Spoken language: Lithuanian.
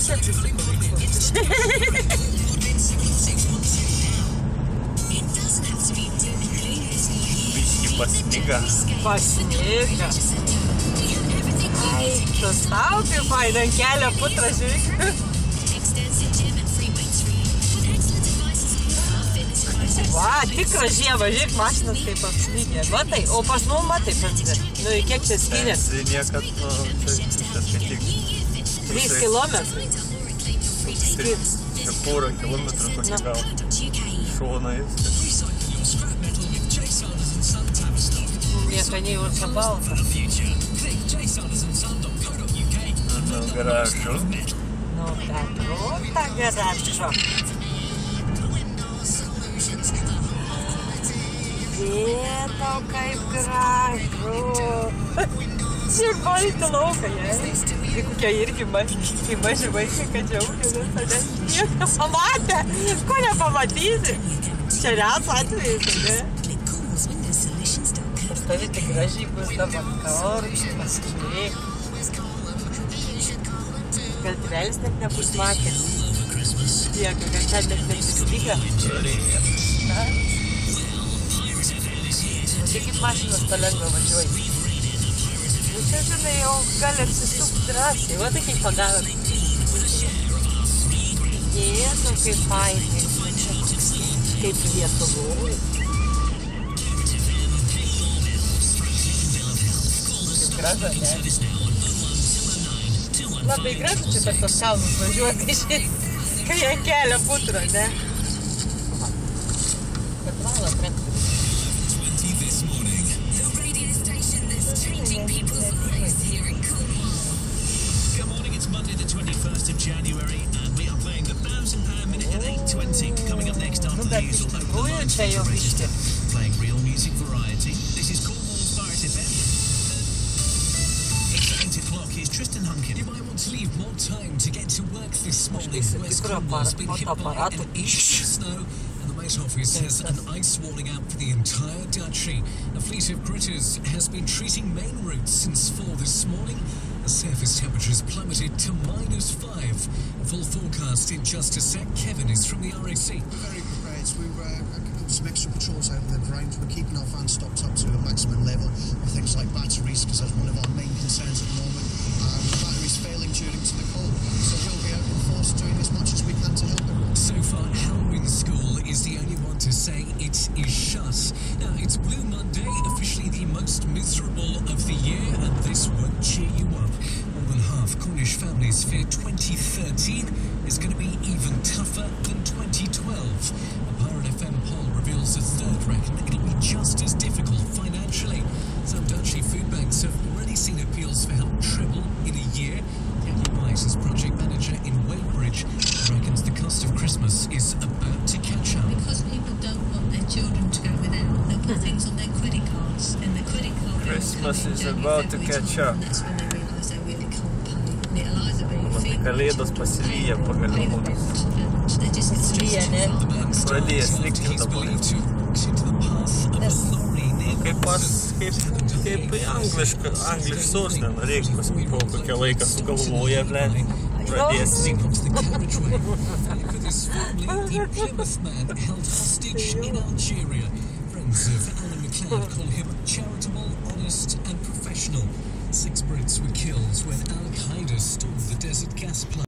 Biškį pasniga. Pasniga. Ai, tas tau kaip faina, ant kelio putra, žiūrėk. Va, tikra žiema, žiūrėk, mašinas kaip apsnygė. Matai, o pas mum matai, nu, kiek čia skynės? Tai niekad, čia skaityk. 3 kilometrai. Čia porą kilometrų kokį gal šonais. Nieko nei už baltą. Nu, garažu. Nu, Petruta garažu. Dėto kaip gražu. Šiek balti laukai, ne? Tai kokia irgi maži vaikai, kad džiaugiamės, nes niekas pamatė. Ko nepamatysi? Čia retas atvejis, ne? Pastavi tik gražiai bus dabar karštas, žiūrėk. Gal tvelis net nebus matęs. Tiek, kad čia net neprislyga. Na? Tai kaip mašinos palengva važiuoja. Nu čia, žinai, jau gali apsisukti drąsiai. Va tai kaip pagavę. Jėzu, kaip fainai. Kaip Lietuvoj. Kaip gražu, ne? Labai gražu čia per tos kalnus važiuoti, kai ant kelio putro, ne? Bet valas renkti. Good morning, it's Monday the 21st of January and we are playing the £1,000 minute at 8:20 coming up next after the usual local playing real music variety. This is Cornwall's Virus FM. It's 8 o'clock, here's Tristan Hunkin. You might want to leave more time to get to work this morning. West Cornwall's been hit by an inch of snow. The Met Office has an ice warning out for the entire Duchy. A fleet of critters has been treating main routes since 4 this morning. The surface temperatures plummeted to -5. A full forecast in just a sec. Kevin is from the RAC. We're very prepared. We've some extra patrols out on the ground. We're keeping our vans stocked up to a maximum level with things like batteries, because that's one of our main concerns at the moment. The batteries failing during to the cold, so we'll be out in force doing as much as we can to help everyone. So far, Halloween School is the only one to say it is shut. Now, it's Blue Monday, officially the most miserable of the year, and this won't cheer you up. More than half Cornish families fear 2013 is going to be even tougher than 2012. A Pirate FM poll reveals a third reckon it'll be just as difficult financially. Some Dutchy food banks have already seen appeals for help triple in a year. Jackie Wise is project manager in Wadebridge, reckons the cost of Christmas is about to catch up. Because people don't want their children to go without, they'll put things on their credit cards, and their credit card Christmas is about to catch up. and that's when they realise they really can't pay. And it'll either be Kalėdos pasilyja pagaliau mumis. Lyja, ne? Pradėjęs likti dabar. Kaip angliška sostinė, reikia paskui po kokią laiką sugalvoja, pradės likti. Friends of Alan McLeod call him charitable, honest and professional. 6 Brits were killed when Al Qaeda stormed the desert gas plant.